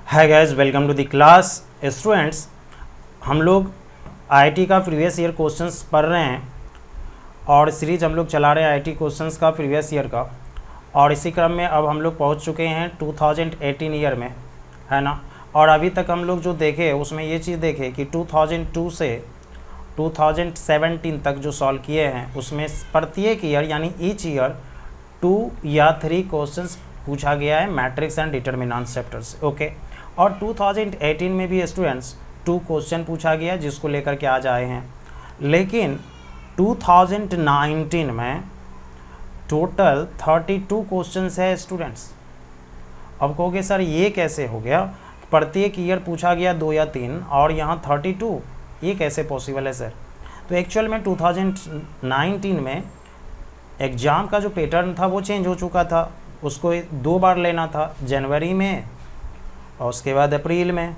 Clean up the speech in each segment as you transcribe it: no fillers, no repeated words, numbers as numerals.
Hi guys, welcome to the class. Students, हम लोग IIT का प्रीवियस ईयर क्वेश्चंस पढ़ रहे हैं और सीरीज हम लोग चला रहे हैं आईआईटी क्वेश्चंस का प्रीवियस ईयर का। और इसी क्रम में अब हम लोग पहुंच चुके हैं 2018 ईयर में, है ना। और अभी तक हम लोग जो देखे उसमें ये चीज़ देखे कि 2002 से 2017 तक जो सॉल्व किए हैं उसमें प्रत्येक ईयर यानी ईच ईयर 2 या 3 क्वेश्चंस पूछा गया है मैट्रिक्स एंड डिटर्मिनेंट चैप्टर से। ओके, और 2018 में भी स्टूडेंट्स 2 क्वेश्चन पूछा गया जिसको लेकर के आज आए हैं। लेकिन 2019 में टोटल 32 क्वेश्चंस है स्टूडेंट्स। अब कहोगे सर ये कैसे हो गया, प्रत्येक ईयर पूछा गया 2 या 3 और यहाँ 32, ये कैसे पॉसिबल है सर? तो एक्चुअल में 2019 में एग्ज़ाम का जो पैटर्न था वो चेंज हो चुका था। उसको 2 बार लेना था, जनवरी में और उसके बाद अप्रैल में।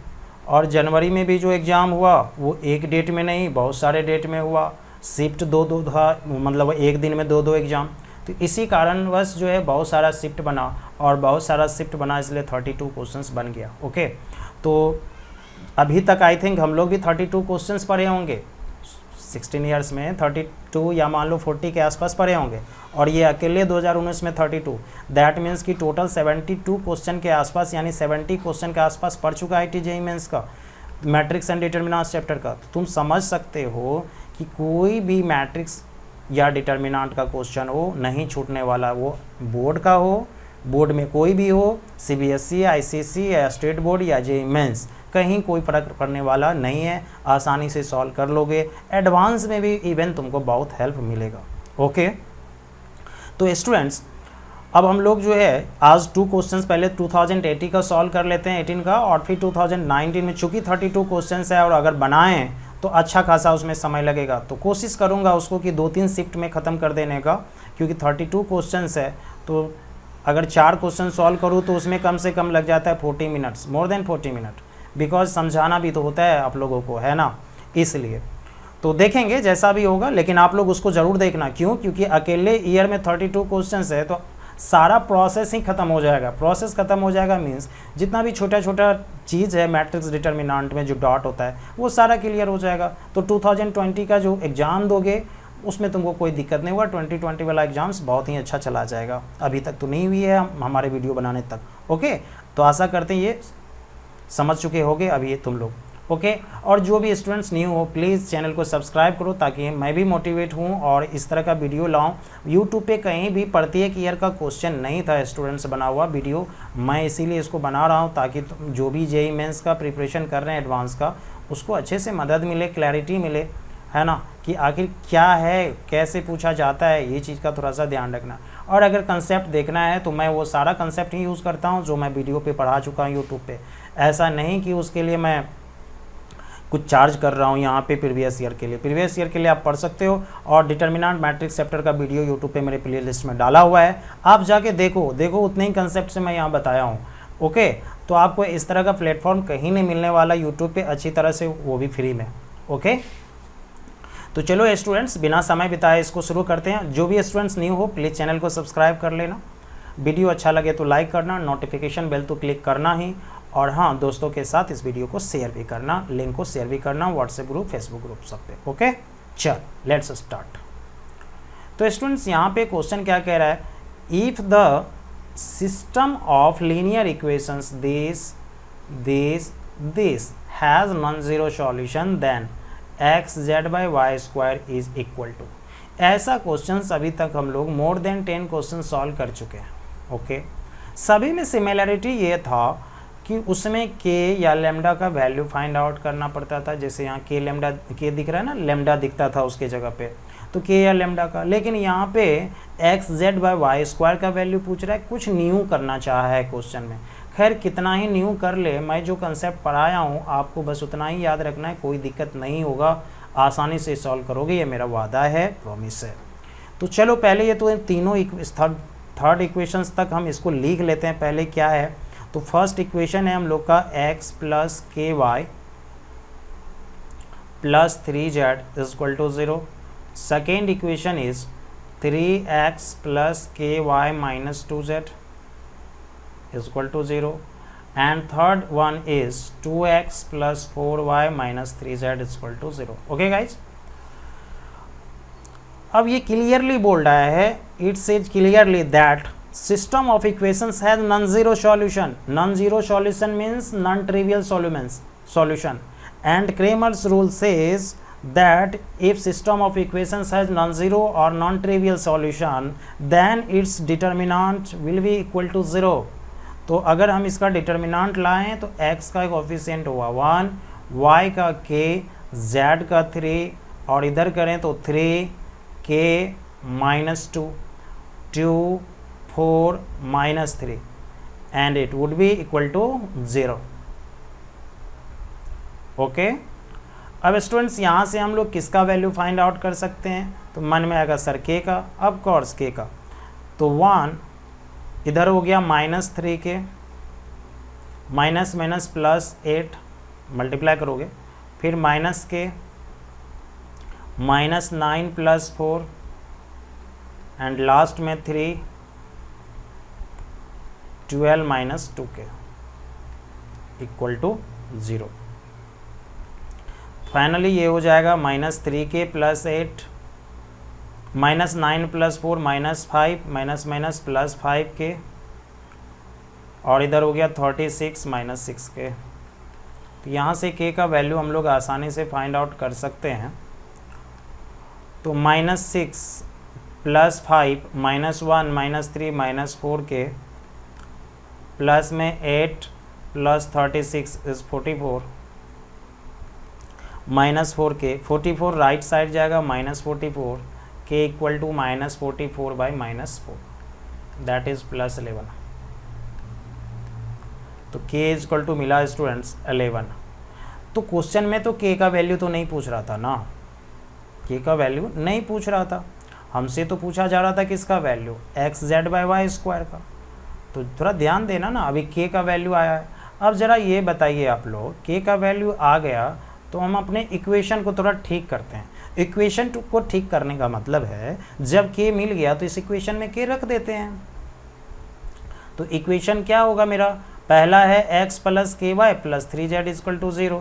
और जनवरी में भी जो एग्ज़ाम हुआ वो एक डेट में नहीं, बहुत सारे डेट में हुआ। शिफ्ट 2-2 था, मतलब एक दिन में 2-2 एग्ज़ाम। तो इसी कारणवश जो है बहुत सारा शिफ्ट बना, और बहुत सारा शिफ्ट बना इसलिए 32 क्वेश्चंस बन गया। ओके, तो अभी तक आई थिंक हम लोग भी 32 क्वेश्चंस पढ़े होंगे 16 ईयर्स में, 32 या मान लो 40 के आसपास पढ़े होंगे। और ये अकेले 2019 में 32, दैट मीन्स कि टोटल 72 क्वेश्चन के आसपास यानी 70 क्वेश्चन के आसपास पढ़ चुका है आईआईटी जेईई मेंस का मैट्रिक्स एंड डिटर्मिनेंट चैप्टर का। तो तुम समझ सकते हो कि कोई भी मैट्रिक्स या डिटर्मिनेंट का क्वेश्चन हो नहीं छूटने वाला, वो बोर्ड का हो, बोर्ड में कोई भी हो, सीबीएसई, आईसीएसई या स्टेट बोर्ड या जेईई मेंस, कहीं कोई फर्क पड़ने वाला नहीं है। आसानी से सॉल्व कर लोगे, एडवांस में भी इवन तुमको बहुत हेल्प मिलेगा। ओके, तो स्टूडेंट्स अब हम लोग जो है आज 2 क्वेश्चंस पहले 2080 का सॉल्व कर लेते हैं 18 का, और फिर 2019 में चूँकि 32 क्वेश्चंस है और अगर बनाएं तो अच्छा खासा उसमें समय लगेगा। तो कोशिश करूँगा उसको कि 2-3 शिफ्ट में ख़त्म कर देने का, क्योंकि 32 क्वेश्चंस है तो अगर 4 क्वेश्चन सॉल्व करूँ तो उसमें कम से कम लग जाता है 40 minutes, more than 40 minute, because समझाना भी तो होता है आप लोगों को, है ना। इसलिए तो देखेंगे जैसा भी होगा, लेकिन आप लोग उसको ज़रूर देखना। क्यों? क्योंकि अकेले ईयर में 32 क्वेश्चंस है तो सारा प्रोसेस ही ख़त्म हो जाएगा। प्रोसेस ख़त्म हो जाएगा मीन्स जितना भी छोटा छोटा चीज़ है मैट्रिक्स डिटर्मिनेंट में जो डॉट होता है वो सारा क्लियर हो जाएगा। तो 2020 का जो एग्ज़ाम दोगे उसमें तुमको कोई दिक्कत नहीं होगा। 2020 वाला एग्ज़ाम्स बहुत ही अच्छा चला जाएगा। अभी तक तो नहीं हुई है हमारे वीडियो बनाने तक। ओके, तो आशा करते हैं ये समझ चुके होगे अभी तुम लोग। ओके, और जो भी स्टूडेंट्स न्यू हो प्लीज़ चैनल को सब्सक्राइब करो ताकि मैं भी मोटिवेट हूँ और इस तरह का वीडियो लाऊं। यूट्यूब पे कहीं भी प्रत्येक ईयर का क्वेश्चन नहीं था स्टूडेंट्स बना हुआ वीडियो, मैं इसीलिए इसको बना रहा हूँ ताकि जो भी जेईई मेंस का प्रिपरेशन कर रहे हैं एडवांस का, उसको अच्छे से मदद मिले, क्लैरिटी मिले, है ना, कि आखिर क्या है, कैसे पूछा जाता है, ये चीज़ का थोड़ा सा ध्यान रखना। और अगर कंसेप्ट देखना है तो मैं वो सारा कंसेप्ट ही यूज़ करता हूँ जो मैं वीडियो पे पढ़ा चुका हूँ यूट्यूब पे। ऐसा नहीं कि उसके लिए मैं कुछ चार्ज कर रहा हूँ यहाँ पे प्रीवियस ईयर के लिए। प्रीवियस ईयर के लिए आप पढ़ सकते हो, और डिटर्मिनेंट मैट्रिक्स चैप्टर का वीडियो यूट्यूब पे मेरे प्ले लिस्ट में डाला हुआ है, आप जाके देखो उतने ही कंसेप्ट से मैं यहाँ बताया हूँ। ओके, तो आपको इस तरह का प्लेटफॉर्म कहीं नहीं मिलने वाला यूट्यूब पे अच्छी तरह से, वो भी फ्री में। ओके, तो चलो स्टूडेंट्स बिना समय बिताए इसको शुरू करते हैं। जो भी स्टूडेंट्स न्यू हो प्लीज़ चैनल को सब्सक्राइब कर लेना, वीडियो अच्छा लगे तो लाइक करना, नोटिफिकेशन बेल तो क्लिक करना ही, और हाँ दोस्तों के साथ इस वीडियो को शेयर भी करना, लिंक को शेयर भी करना व्हाट्सएप ग्रुप, फेसबुक ग्रुप सब पे। ओके, चल लेट्स स्टार्ट। तो स्टूडेंट्स यहाँ पे क्वेश्चन क्या कह रहा है, if the system of linear equations this has non zero solution then x Z by Y square is equal to. ऐसा क्वेश्चन अभी तक हम लोग मोर देन 10 क्वेश्चन सॉल्व कर चुके हैं। ओके, सभी में सिमिलरिटी ये था कि उसमें के या लेमडा का वैल्यू फाइंड आउट करना पड़ता था। जैसे यहाँ के लेमडा, के दिख रहा है ना, लेमडा दिखता था उसके जगह पे, तो के या लेमडा का। लेकिन यहाँ पे x Z by Y square का वैल्यू पूछ रहा है, कुछ न्यू करना चाहा है क्वेश्चन में। खैर कितना ही न्यू कर ले, मैं जो कंसेप्ट पढ़ाया हूँ आपको बस उतना ही याद रखना है, कोई दिक्कत नहीं होगा, आसानी से सॉल्व करोगे, ये मेरा वादा है, प्रॉमिस है। तो चलो पहले ये तो तीनों थर्ड इक्वेशंस तक हम इसको लिख लेते हैं। पहले क्या है, तो फर्स्ट इक्वेशन है हम लोग का x plus K Y plus 3z is equal to 0। Second equation is 3x plus K Y minus 2z is equal to 0। and third one is 2x plus 4y minus 3z is equal to 0. Okay guys, अब ये clearly बोल रहा है, it says clearly that system of equations has non zero solution. Non zero solution means non trivial solution and Cramer's rule says that if system of equations has non-zero or non-trivial solution then its determinant will be equal to 0. तो अगर हम इसका determinant लाएं तो x का coefficient हुआ 1, y का k, z का 3 और इधर करें तो 3k -2, 2 4 -3 and it would be equal to 0. Okay अब स्टूडेंट्स यहाँ से हम लोग किसका वैल्यू फाइंड आउट कर सकते हैं, तो मन में आएगा सर के का, अब कोर्स के का, तो 1 इधर हो गया -3 के, माइनस माइनस प्लस 8 मल्टीप्लाई करोगे, फिर माइनस के, -9 + 4 एंड लास्ट में 3, 12 - 2 के इक्वल टू 0. फाइनली ये हो जाएगा -3k + 8, -9 + 4 -5, माइनस प्लस 5k और इधर हो गया 36 - 6k. तो यहाँ से k का वैल्यू हम लोग आसानी से फाइंड आउट कर सकते हैं. तो -6 + 5 -1 -3 -4k प्लस में 8 + 36 इज़ 44 -4k, 44 राइट साइड जाएगा -44, k equal to -44 by -4 that is +11. तो k इज इक्वल टू मिला स्टूडेंट्स 11. तो क्वेश्चन में तो k का वैल्यू तो नहीं पूछ रहा था ना, k का वैल्यू नहीं पूछ रहा था, हमसे तो पूछा जा रहा था किसका वैल्यू, xz/y² का. तो थोड़ा ध्यान देना ना, अभी k का वैल्यू आया है. अब ज़रा ये बताइए आप लोग, k का वैल्यू आ गया तो हम अपने इक्वेशन को थोड़ा ठीक करते हैं. इक्वेशन को ठीक करने का मतलब है जब k मिल गया तो इस इक्वेशन में k रख देते हैं. तो इक्वेशन क्या होगा मेरा, पहला है x + ky + 3z = 0.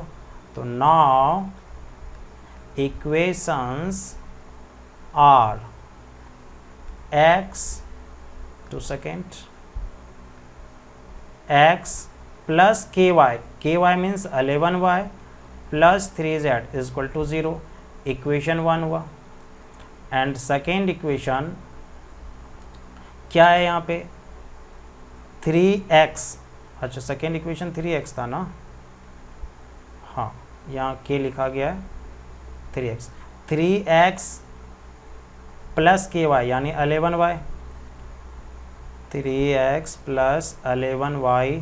तो now equations are x + ky means 11y + 3z = 0. Equation 1 हुआ. एंड सेकेंड इक्वेशन क्या है यहाँ पे, 3x. अच्छा सेकेंड इक्वेशन 3x था ना, हाँ यहाँ k लिखा गया है 3x. 3x + ky यानी 11y, 3x + 11y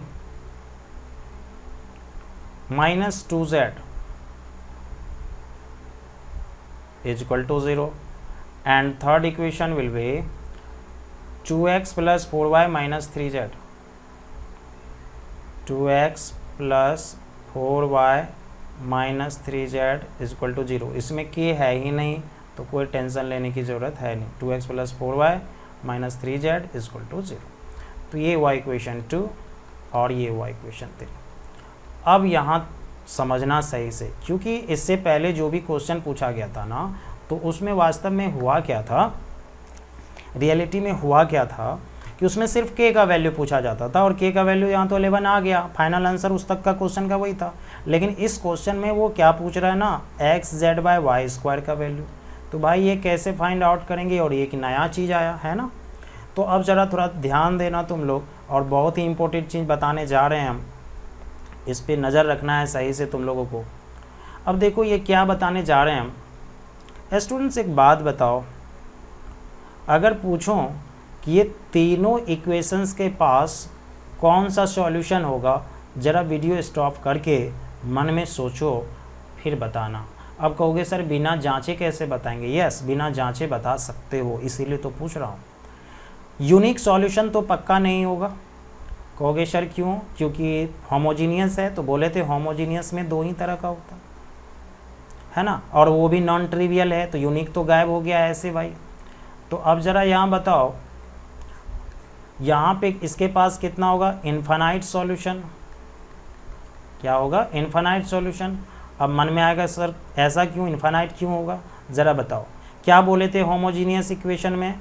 - 2z is equal to 0. And third equation will be 2x + 4y - 3z. 2x + 4y - 3z is equal to 0. इसमें k है ही नहीं तो कोई टेंशन लेने की ज़रूरत है नहीं. 2x + 4y - 3z is equal to 0. तो ये हुआ इक्वेशन 2 और ये हुआ इक्वेशन 3. अब यहाँ समझना सही से, क्योंकि इससे पहले जो भी क्वेश्चन पूछा गया था ना, तो उसमें वास्तव में हुआ क्या था, रियलिटी में हुआ क्या था कि उसमें सिर्फ k का वैल्यू पूछा जाता था और k का वैल्यू यहाँ तो 11 आ गया. फाइनल आंसर उस तक का क्वेश्चन का वही था. लेकिन इस क्वेश्चन में वो क्या पूछ रहा है ना, xz/y² का वैल्यू. तो भाई ये कैसे फाइंड आउट करेंगे, और ये एक नया चीज़ आया है ना. तो अब ज़रा थोड़ा ध्यान देना तुम लोग, और बहुत ही इंपॉर्टेंट चीज़ बताने जा रहे हैं हम, इस पे नज़र रखना है सही से तुम लोगों को. अब देखो ये क्या बताने जा रहे हैं हम. स्टूडेंट्स एक बात बताओ, अगर पूछूं कि ये तीनों इक्वेशंस के पास कौन सा सॉल्यूशन होगा, ज़रा वीडियो स्टॉप करके मन में सोचो फिर बताना. अब कहोगे सर बिना जांचे कैसे बताएंगे. यस, बिना जांचे बता सकते हो, इसीलिए तो पूछ रहा हूँ. यूनिक सॉल्यूशन तो पक्का नहीं होगा. कहोगे सर क्यों, क्योंकि होमोजीनियस है. तो बोले थे होमोजीनियस में 2 ही तरह का होता है ना, और वो भी नॉन ट्रिवियल है, तो यूनिक तो गायब हो गया ऐसे भाई. तो अब ज़रा यहाँ बताओ, यहाँ पे इसके पास कितना होगा, इन्फानाइट सॉल्यूशन. क्या होगा, इन्फानाइट सॉल्यूशन। अब मन में आएगा सर ऐसा क्यों, इन्फानाइट क्यों होगा, ज़रा बताओ। क्या बोले थे होमोजीनियस इक्वेशन में,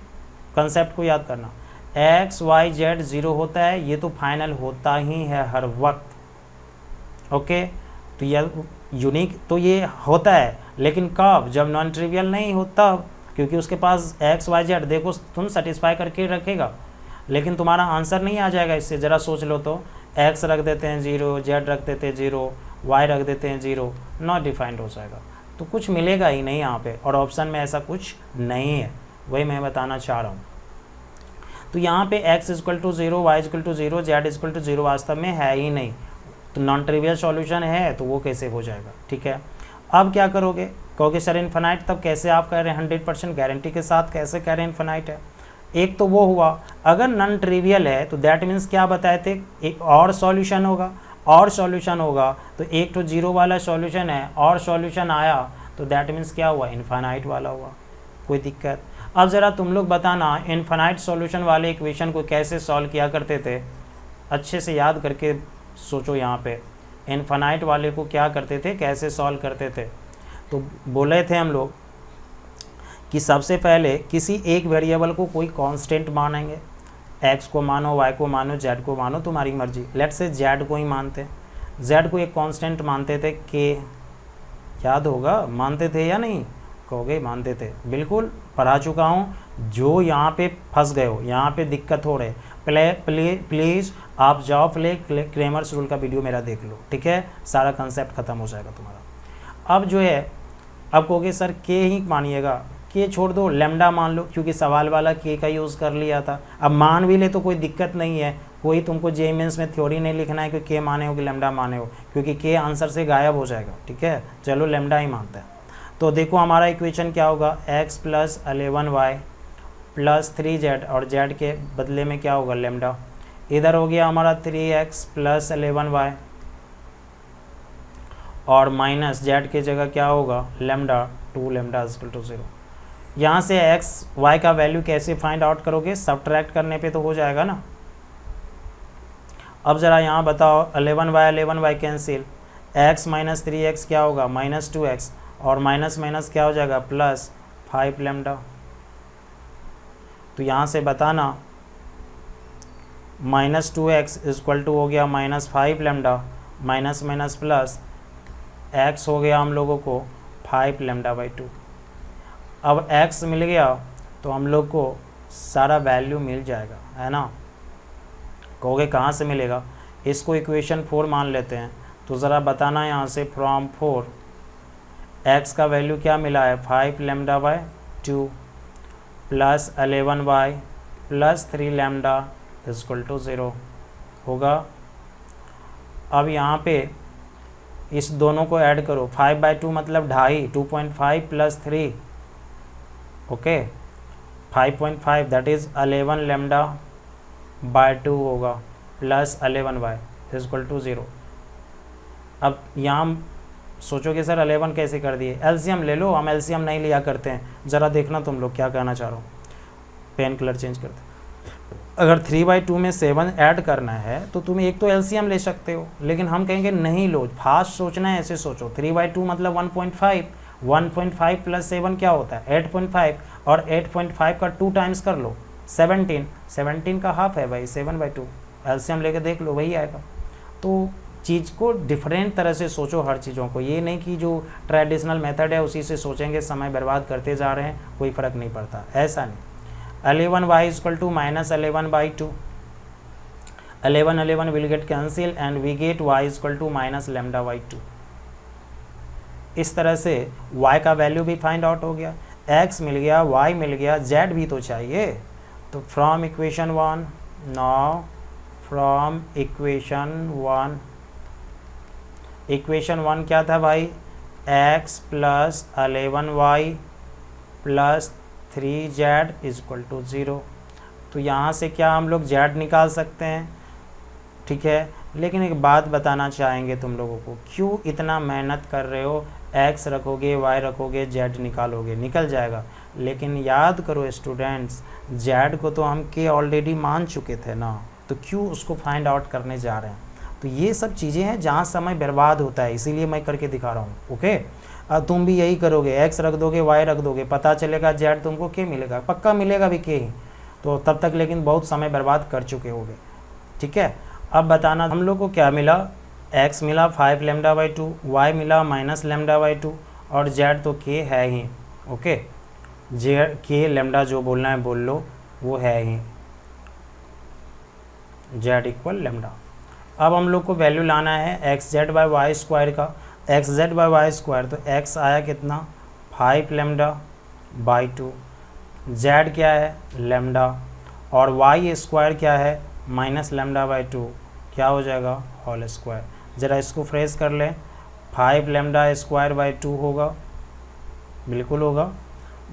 कंसेप्ट को याद करना, एक्स वाई जेड ज़ीरो होता है, ये तो फाइनल होता ही है हर वक्त। ओके, तो यह यूनिक तो ये होता है, लेकिन कब, जब नॉन ट्रिवियल नहीं होता, क्योंकि उसके पास एक्स वाई जेड, देखो तुम सेटिस्फाई करके रखेगा, लेकिन तुम्हारा आंसर नहीं आ जाएगा इससे। ज़रा सोच लो तो, एक्स रख देते हैं 0, जेड रख देते हैं 0, वाई रख देते हैं 0, नॉट डिफाइंड हो जाएगा, तो कुछ मिलेगा ही नहीं यहाँ पे, और ऑप्शन में ऐसा कुछ नहीं है, वही मैं बताना चाह रहा हूँ। तो यहाँ पे x equal to 0, y equal to 0, z equal to 0 वास्तव में है ही नहीं, तो नॉन ट्रिवियल सॉल्यूशन है, तो वो कैसे हो जाएगा। ठीक है, अब क्या करोगे, कहोगे सर इन्फिनाइट, तब कैसे आप कह रहे हैं 100% गारंटी के साथ कैसे कह रहे हैं इन्फिनाइट है। एक तो वो हुआ, अगर नॉन ट्रिवियल है तो दैट मीन्स क्या बताए थे, एक और सॉल्यूशन होगा, और सॉल्यूशन होगा तो एक तो 0 वाला सॉल्यूशन है, और सॉल्यूशन आया तो दैट मीन्स क्या हुआ, इन्फिनाइट वाला हुआ, कोई दिक्कत। अब ज़रा तुम लोग बताना, इन्फिनाइट सॉल्यूशन वाले इक्वेशन को कैसे सॉल्व किया करते थे, अच्छे से याद करके सोचो। यहाँ पे इन्फिनाइट वाले को क्या करते थे, कैसे सॉल्व करते थे, तो बोले थे हम लोग कि सबसे पहले किसी एक वेरिएबल को कोई कांस्टेंट मानेंगे, x को मानो, y को मानो, z को मानो, तुम्हारी मर्जी। लेट से z को ही मानते हैं, z को एक कांस्टेंट मानते थे k, याद होगा, मानते थे या नहीं, कहोगे मानते थे, बिल्कुल पढ़ा चुका हूँ। जो यहाँ पे फंस गए हो, यहाँ पे दिक्कत हो रहे, प्लीज़ आप जाओ क्रेमर्स रूल का वीडियो मेरा देख लो, ठीक है, सारा कंसेप्ट खत्म हो जाएगा तुम्हारा। अब जो है, अब कहोगे सर के ही मानिएगा, के छोड़ दो, लेमडा मान लो, क्योंकि सवाल वाला के का यूज़ कर लिया था। अब मान भी ले तो कोई दिक्कत नहीं है, कोई तुमको जेईई मेंस में थ्योरी नहीं लिखना है कि के माने हो कि लेमडा माने हो, क्योंकि के आंसर से गायब हो जाएगा। ठीक है, चलो लेमडा ही मानते हैं। तो देखो हमारा इक्वेशन क्या होगा, x + 11y + 3z, और z के बदले में क्या होगा, लेमडा। इधर हो गया हमारा 3x + 11y, और माइनस z की जगह क्या होगा, लेमडा, 2 लेमडा = 0। यहाँ से x y का वैल्यू कैसे फाइंड आउट करोगे, सब्ट्रैक्ट करने पे तो हो जाएगा ना। अब ज़रा यहाँ बताओ, 11y कैंसिल, x - 3x क्या होगा, -2x, और माइनस माइनस क्या हो जाएगा, +5 लेमडा। तो यहाँ से बताना, -2x = हो गया -5 lambda, minus minus plus, x हो गया हम लोगों को 5 λ/2। अब x मिल गया तो हम लोग को सारा वैल्यू मिल जाएगा, है ना। कहोगे कहाँ से मिलेगा, इसको इक्वेशन 4 मान लेते हैं। तो ज़रा बताना यहाँ से, फ्रॉम 4 x का वैल्यू क्या मिला है, 5 λ/2 + 11y + 3 λ = 0 होगा। अब यहाँ पे इस दोनों को ऐड करो, 5/2 मतलब 2.5, 2.5 + 3, ओके, 5.5 दैट इज़ 11 λ/2 होगा, + 11y = 0। अब यहाँ सोचोगे सर 11 कैसे कर दिए, एलसीएम ले लो, हम एलसीएम नहीं लिया करते हैं। ज़रा देखना तुम लोग क्या कहना चाह रहा हूँ, पेन कलर चेंज करते। अगर 3/2 में 7 ऐड करना है तो तुम एक तो एलसीएम ले सकते हो, लेकिन हम कहेंगे नहीं लो, फास्ट सोचना है, ऐसे सोचो। 3/2 मतलब 1.5, 1.5 + 7 क्या होता है, 8.5, और 8.5 का 2 टाइम्स कर लो, 17 का हाफ है भाई 7/2, एलसीएम लेके देख लो, वही आएगा। तो चीज़ को डिफरेंट तरह से सोचो हर चीज़ों को, ये नहीं कि जो ट्रेडिशनल मेथड है उसी से सोचेंगे, समय बर्बाद करते जा रहे हैं, कोई फ़र्क नहीं पड़ता, ऐसा नहीं। 11y = -11/2, 11 will get cancel and we get y = -λ/2। इस तरह से y का वैल्यू भी फाइंड आउट हो गया, x मिल गया, y मिल गया, z भी तो चाहिए। तो from equation 1, now from equation 1 क्या था भाई, x + 11y + 3z = 0। तो यहाँ से क्या हम लोग z निकाल सकते हैं, ठीक है। लेकिन एक बात बताना चाहेंगे तुम लोगों को, क्यों इतना मेहनत कर रहे हो, x रखोगे, y रखोगे, z निकालोगे, निकल जाएगा। लेकिन याद करो स्टूडेंट्स, z को तो हम k ऑलरेडी मान चुके थे ना, तो क्यों उसको फाइंड आउट करने जा रहे हैं। तो ये सब चीज़ें हैं जहाँ समय बर्बाद होता है, इसीलिए मैं करके दिखा रहा हूँ। ओके, तुम भी यही करोगे, एक्स रख दोगे, वाई रख दोगे, पता चलेगा जेड तुमको के मिलेगा, पक्का मिलेगा भी के ही, तो तब तक लेकिन बहुत समय बर्बाद कर चुके होगे। ठीक है, अब बताना हम लोग को क्या मिला, एक्स मिला 5 लेमडा बाई 2, वाई मिला माइनस लेमडा बाई 2, और जेड तो के है ही। ओके, जेड के लेमडा जो बोलना है बोल लो, वो है ही, जेड इक्वल लेमडा। अब हम लोग को वैल्यू लाना है X Z by Y square का, X Z by Y square, तो एक्स आया कितना 5 लेमडा बाई 2, जेड क्या है लेमडा, और वाई स्क्वायर क्या है माइनस लेमडा बाई 2, क्या हो जाएगा होल स्क्वायर। ज़रा इसको फ्रेश कर लें, 5 लेमडा स्क्वायर बाई 2 होगा, बिल्कुल होगा,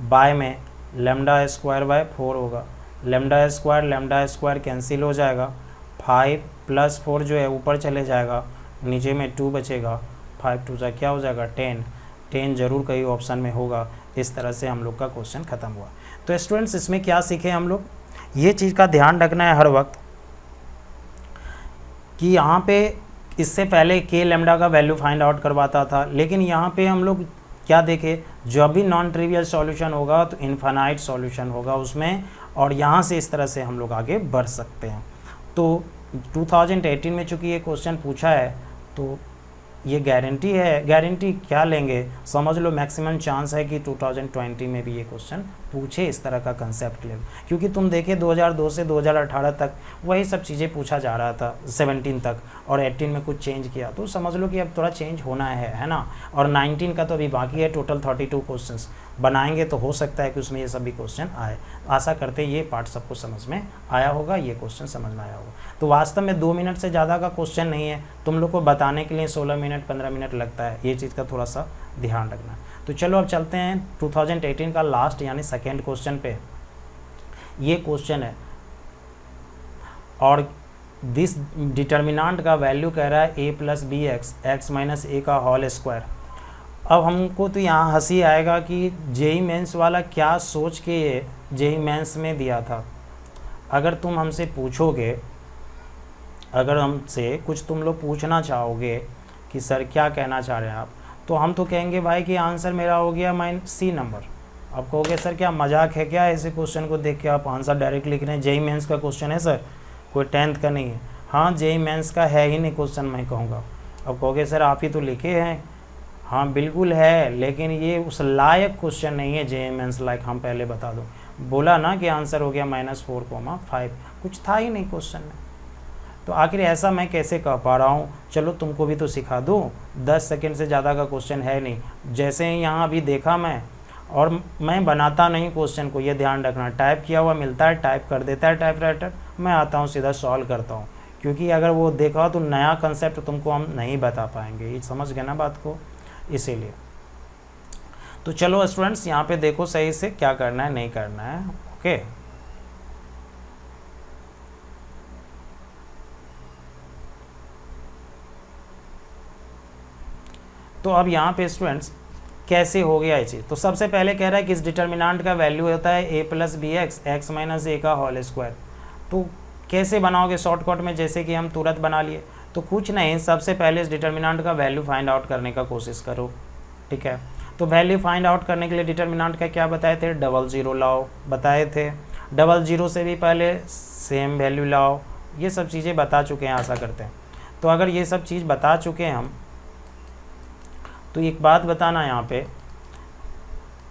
बाय में लेमडा स्क्वायर बाय 4 होगा, लेमडा स्क्वायर कैंसिल हो जाएगा, 5 प्लस 4 जो है ऊपर चले जाएगा, नीचे में 2 बचेगा, 5 2 क्या हो जाएगा 10 जरूर कहीं ऑप्शन में होगा। इस तरह से हम लोग का क्वेश्चन ख़त्म हुआ। तो स्टूडेंट्स इसमें क्या सीखे हम लोग, ये चीज़ का ध्यान रखना है हर वक्त कि यहाँ पे इससे पहले के लेमडा का वैल्यू फाइंड आउट करवाता था, लेकिन यहाँ पे हम लोग क्या देखे, जब भी नॉन ट्रिवियल सॉल्यूशन होगा तो इनफाइनाइट सॉल्यूशन होगा उसमें, और यहाँ से इस तरह से हम लोग आगे बढ़ सकते हैं। तो 2018 में चूँकि ये क्वेश्चन पूछा है तो ये गारंटी है, गारंटी क्या लेंगे, समझ लो मैक्सिमम चांस है कि 2020 में भी ये क्वेश्चन पूछे इस तरह का कंसेप्ट ले, क्योंकि तुम देखे 2002 से 2018 तक वही सब चीज़ें पूछा जा रहा था 17 तक, और 18 में कुछ चेंज किया, तो समझ लो कि अब थोड़ा चेंज होना है ना। और 19 का तो अभी बाकी है, टोटल 32 क्वेश्चंस बनाएंगे तो हो सकता है कि उसमें ये सभी क्वेश्चन आए। आशा करते ये पार्ट सबको समझ में आया होगा, ये क्वेश्चन समझ में आया होगा। तो वास्तव में 2 मिनट से ज़्यादा का क्वेश्चन नहीं है, तुम लोग को बताने के लिए 16 मिनट 15 मिनट लगता है, ये चीज़ का थोड़ा सा ध्यान रखना। तो चलो अब चलते हैं 2018 का लास्ट यानी सेकेंड क्वेश्चन पे। ये क्वेश्चन है और दिस डिटर्मिनेंट का वैल्यू कह रहा है a plus B X minus ए का होल स्क्वायर। अब हमको तो यहाँ हंसी आएगा कि जेई मेंस वाला क्या सोच के जेई मेंस में दिया था। अगर तुम हमसे पूछोगे, अगर हमसे कुछ तुम लोग पूछना चाहोगे कि सर क्या कहना चाह रहे हैं आप, तो हम तो कहेंगे भाई कि आंसर मेरा हो गया -C नंबर। आप कहोगे सर क्या मजाक है क्या, ऐसे क्वेश्चन को देख के आप आंसर डायरेक्ट लिख रहे हैं, जेई मेंस का क्वेश्चन है सर, कोई 10th का नहीं है। हाँ जेई मेंस का है ही नहीं क्वेश्चन, मैं कहूँगा। अब कहोगे सर आप ही तो लिखे हैं, हाँ बिल्कुल है, लेकिन ये उस लायक क्वेश्चन नहीं है जेई मेंस लायक। हम पहले बता दो, बोला ना कि आंसर हो गया -4,5, कुछ था ही नहीं क्वेश्चन में। तो आखिर ऐसा मैं कैसे कह पा रहा हूँ, चलो तुमको भी तो सिखा दूँ, 10 सेकंड से ज़्यादा का क्वेश्चन है नहीं। जैसे ही यहाँ अभी देखा मैं, और मैं बनाता नहीं क्वेश्चन को, ये ध्यान रखना, टाइप किया हुआ मिलता है, टाइप कर देता है टाइप राइटर, मैं आता हूँ सीधा सॉल्व करता हूँ, क्योंकि अगर वो देखा तो नया कंसेप्ट तुमको हम नहीं बता पाएंगे, ये समझ गए ना बात को, इसीलिए। तो चलो स्टूडेंट्स यहाँ पे देखो सही से क्या करना है नहीं करना है। ओके, तो अब यहाँ पे स्टूडेंट्स कैसे हो गया ये चीज़। तो सबसे पहले कह रहा है कि इस डिटर्मिनेंट का वैल्यू होता है a plus B X minus ए का होल स्क्वायर। तो कैसे बनाओगे शॉर्टकट में, जैसे कि हम तुरंत बना लिए, तो कुछ नहीं, सबसे पहले इस डिटर्मिनेंट का वैल्यू फाइंड आउट करने का कोशिश करो। ठीक है, तो वैल्यू फाइंड आउट करने के लिए डिटर्मिनेंट का क्या बताए थे, 00 लाओ, बताए थे। 00 से भी पहले सेम वैल्यू लाओ, ये सब चीज़ें बता चुके हैं, आशा करते हैं। तो अगर ये सब चीज़ बता चुके हैं हम, तो एक बात बताना यहाँ पे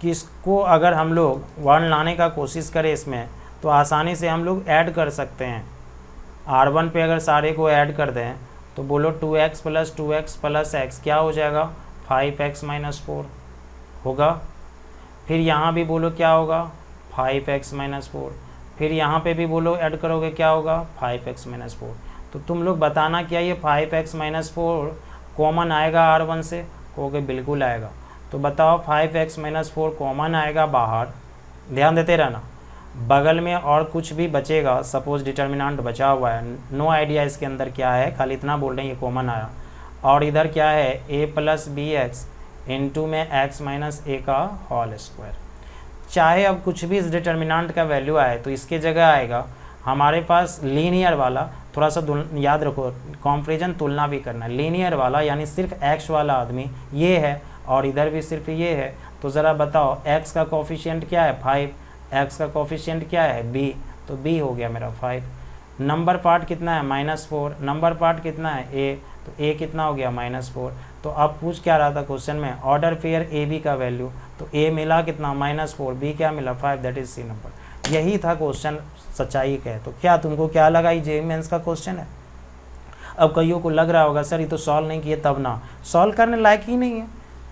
कि इसको अगर हम लोग 1 लाने का कोशिश करें इसमें, तो आसानी से हम लोग ऐड कर सकते हैं। R1 पे अगर सारे को ऐड कर दें तो बोलो 2x प्लस x क्या हो जाएगा, 5x माइनस 4 होगा। फिर यहाँ भी बोलो क्या होगा, 5x माइनस 4। फिर यहाँ पे भी बोलो ऐड करोगे क्या होगा, 5x माइनस 4। तो तुम लोग बताना क्या ये 5x माइनस 4 कॉमन आएगा R1 से, कहोगे बिल्कुल आएगा। तो बताओ 5x माइनस 4 कॉमन आएगा बाहर, ध्यान देते रहना, बगल में और कुछ भी बचेगा, सपोज डिटर्मिनेंट बचा हुआ है, नो आइडिया इसके अंदर क्या है, खाली इतना बोल रहे हैं ये कॉमन आया, और इधर क्या है a plus B x into में x माइनस ए का होल स्क्वायर। चाहे अब कुछ भी इस डिटर्मिनेंट का वैल्यू आए तो इसके जगह आएगा हमारे पास लीनियर वाला, थोड़ा सा याद रखो, कंपैरिजन तुलना भी करना है। लीनियर वाला यानी सिर्फ एक्स वाला आदमी ये है और इधर भी सिर्फ ये है, तो ज़रा बताओ एक्स का कोफिशिएंट क्या है 5, एक्स का कोफिशिएंट क्या है b, तो b हो गया मेरा 5। नंबर पार्ट कितना है -4, नंबर पार्ट कितना है a, तो a कितना हो गया -4। तो अब पूछ क्या रहा था क्वेश्चन में, ऑर्डर पेयर ए बी का वैल्यू, तो a मिला कितना -4, b क्या मिला 5, दैट इज सी नंबर। यही था क्वेश्चन, सच्चाई का है। तो क्या तुमको क्या लगा ये जेईई मेंस का क्वेश्चन है? अब कईयों को लग रहा होगा सर ये तो सॉल्व नहीं किए तब ना, सॉल्व करने लायक ही नहीं है।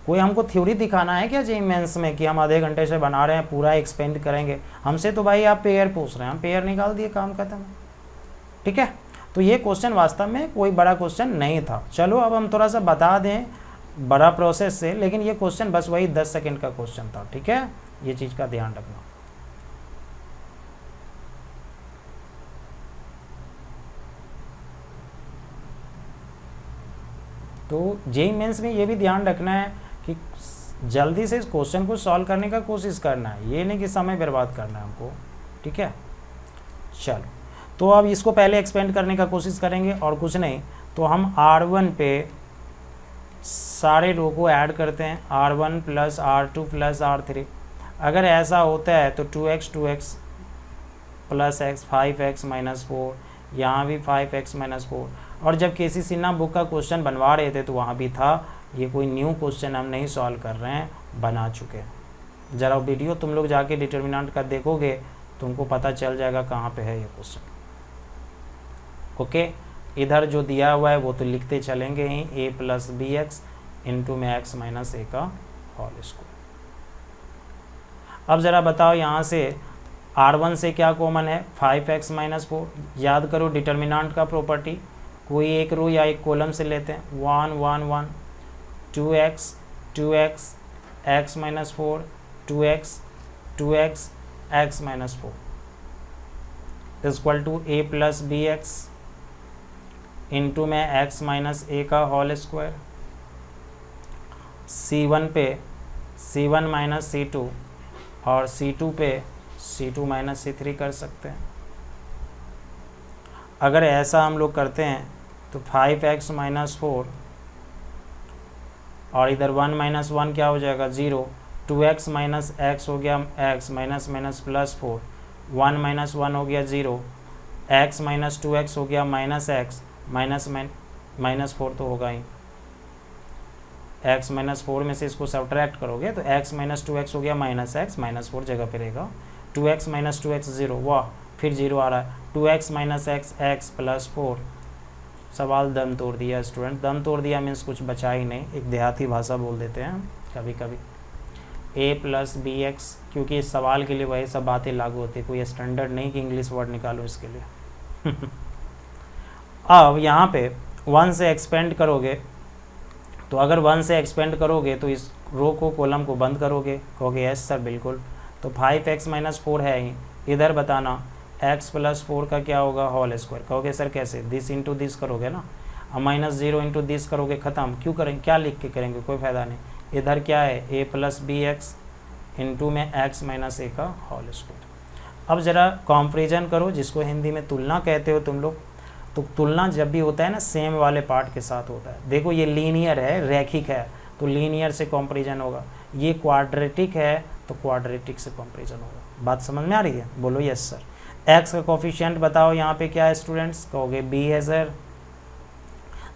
कोई हमको थ्योरी दिखाना है क्या जेईई मेंस में कि हम आधे घंटे से बना रहे हैं, पूरा एक्सपेंड करेंगे? हमसे तो भाई आप पेयर पूछ रहे हैं, हम पेयर निकाल दिए, काम खत्म। ठीक है, तो ये क्वेश्चन वास्तव में कोई बड़ा क्वेश्चन नहीं था। चलो अब हम थोड़ा सा बता दें बड़ा प्रोसेस से, लेकिन ये क्वेश्चन बस वही 10 सेकंड का क्वेश्चन था। ठीक है, ये चीज़ का ध्यान रखना। तो जेईई मेंस में ये भी ध्यान रखना है कि जल्दी से इस क्वेश्चन को सॉल्व करने का कोशिश करना है, ये नहीं कि समय बर्बाद करना है हमको। ठीक है, चलो तो अब इसको पहले एक्सपेंड करने का कोशिश करेंगे और कुछ नहीं, तो हम R1 पे सारे रो को ऐड करते हैं, R1 plus R2 plus R3। अगर ऐसा होता है तो 2x plus x 5x minus 4, यहाँ भी 5x माइनस 4। और जब केसी सिन्हा बुक का क्वेश्चन बनवा रहे थे तो वहाँ भी था, ये कोई न्यू क्वेश्चन हम नहीं सॉल्व कर रहे हैं, बना चुके हैं। ज़रा वीडियो तुम लोग जाके डिटर्मिनेंट का देखोगे तुमको पता चल जाएगा कहाँ पे है ये क्वेश्चन। ओके, इधर जो दिया हुआ है वो तो लिखते चलेंगे ही, a plus B x into में एक्स माइनस ए का होल स्क्वायर। अब ज़रा बताओ यहाँ से R1 से क्या कॉमन है, 5x माइनस 4। याद करो डिटर्मिनेंट का प्रॉपर्टी, कोई एक रो या एक कॉलम से लेते हैं, 1 1 1, 2x x minus 4, 2x x minus 4 equal to a plus B x into में x माइनस ए का होल स्क्वायर। C1 पे C1 माइनस C2 और C2 पे C2 माइनस C3 कर सकते हैं। अगर ऐसा हम लोग करते हैं तो 5x माइनस 4 और इधर 1 माइनस 1 क्या हो जाएगा 0, 2x माइनस x हो गया x minus minus plus 4, 1 minus 1 हो गया 0, x माइनस 2x हो गया माइनस x माइनस माइनस 4 तो होगा ही, x माइनस 4 में से इसको सब्ट्रैक्ट करोगे तो x माइनस 2x हो गया माइनस x माइनस 4 जगह पे रहेगा, 2x माइनस 2x 0, वाह फिर 0 आ रहा है, 2x minus x x plus 4। सवाल दम तोड़ दिया स्टूडेंट, दम तोड़ दिया मीन्स कुछ बचा ही नहीं, एक देहाती भाषा बोल देते हैं कभी कभी। a प्लस बी एक्स, क्योंकि इस सवाल के लिए वही सब बातें लागू होती है, कोई स्टैंडर्ड नहीं कि इंग्लिश वर्ड निकालो इसके लिए। अब यहाँ पे 1 से एक्सपेंड करोगे, तो अगर 1 से एक्सपेंड करोगे तो इस रो को कॉलम को बंद करोगे, कहोगे यस सर बिल्कुल। तो 5x माइनस 4 है ही, इधर बताना x प्लस 4 का क्या होगा होल स्क्वायर, कहोगे सर कैसे, दिस इंटू दिस करोगे ना, अब माइनस 0 इंटू दिस करोगे, ख़त्म। क्यों करेंगे, क्या लिख के करेंगे, कोई फ़ायदा नहीं। इधर क्या है a plus B x into में x माइनस ए का होल स्क्वायर। अब ज़रा कंपैरिजन करो, जिसको हिंदी में तुलना कहते हो तुम लोग। तो तुलना जब भी होता है ना सेम वाले पार्ट के साथ होता है। देखो ये लीनियर है, रैखिक है, तो लीनियर से कंपैरिजन होगा। ये क्वाड्रेटिक है तो क्वाड्रेटिक से कंपैरिजन होगा। बात समझ में आ रही है, बोलो यस सर। x का कोफिशिएंट बताओ यहाँ पे क्या है स्टूडेंट्स, कहोगे b है सर।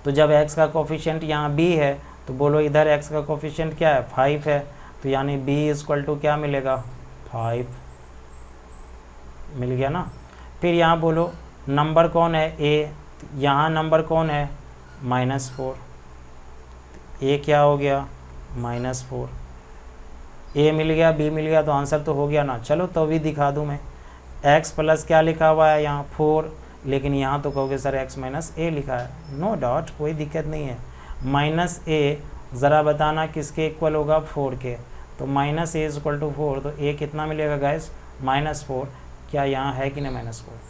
तो जब x का कोफिशिएंट यहाँ b है तो बोलो इधर x का कोफिशिएंट क्या है 5 है, तो यानी b इक्वल टू क्या मिलेगा 5 मिल गया ना। फिर यहाँ बोलो नंबर कौन है a, यहाँ नंबर कौन है -4, a क्या हो गया -4, a मिल गया b मिल गया, तो आंसर तो हो गया ना। चलो तो भी दिखा दूँ मैं, x प्लस क्या लिखा हुआ है यहाँ 4, लेकिन यहाँ तो कहोगे सर x माइनस a लिखा है, नो डाउट कोई दिक्कत नहीं है। माइनस a ज़रा बताना किसके इक्वल होगा 4 के, तो माइनस a इक्वल टू 4, तो a कितना मिलेगा गाइस -4। क्या यहाँ है कि नहीं -4।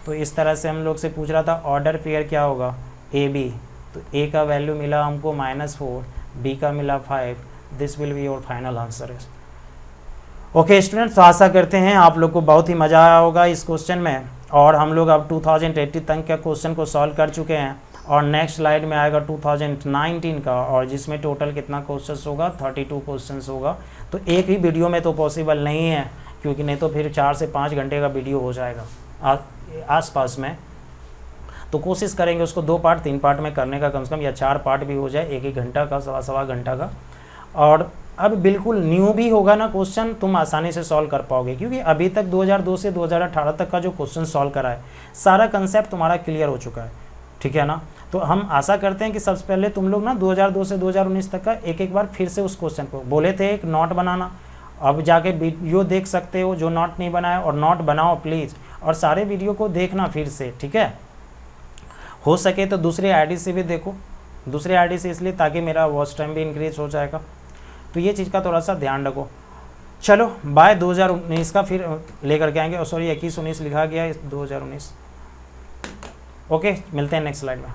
तो इस तरह से हम लोग से पूछ रहा था ऑर्डर पेयर क्या होगा ए बी, तो a का वैल्यू मिला हमको -4, b का मिला 5, this will be your final answer. Okay students, तो आशा करते हैं आप लोग को बहुत ही मज़ा आया होगा इस क्वेश्चन में। और हम लोग अब 2080 तक के क्वेश्चन को सॉल्व कर चुके हैं और नेक्स्ट स्लाइड में आएगा 2019 का, और जिसमें टोटल कितना क्वेश्चंस होगा, 32 क्वेश्चंस होगा। तो एक ही वीडियो में तो पॉसिबल नहीं है, क्योंकि नहीं तो फिर 4 से 5 घंटे का वीडियो हो जाएगा आसपास में। तो कोशिश करेंगे उसको 2 पार्ट 3 पार्ट में करने का, कम से कम, या 4 पार्ट भी हो जाए, 1 घंटा का, सवा घंटा का। और अब बिल्कुल न्यू भी होगा ना क्वेश्चन, तुम आसानी से सॉल्व कर पाओगे, क्योंकि अभी तक 2002 से 2018 तक का जो क्वेश्चन सॉल्व करा है, सारा कंसेप्ट तुम्हारा क्लियर हो चुका है, ठीक है ना। तो हम आशा करते हैं कि सबसे पहले तुम लोग ना 2002 से 2019 तक का एक बार फिर से उस क्वेश्चन को, बोले थे एक नोट बनाना, अब जाके वीडियो देख सकते हो जो नोट नहीं बनाया, और नोट बनाओ प्लीज़, और सारे वीडियो को देखना फिर से, ठीक है। हो सके तो दूसरे आईडी से भी देखो, दूसरे आईडी से इसलिए ताकि मेरा वॉच टाइम भी इंक्रीज हो जाएगा। तो ये चीज़ का थोड़ा सा ध्यान रखो। चलो बाय, 2019 का फिर लेकर के आएंगे, और सॉरी 21-19 लिखा गया है 2019। ओके, मिलते हैं नेक्स्ट स्लाइड में।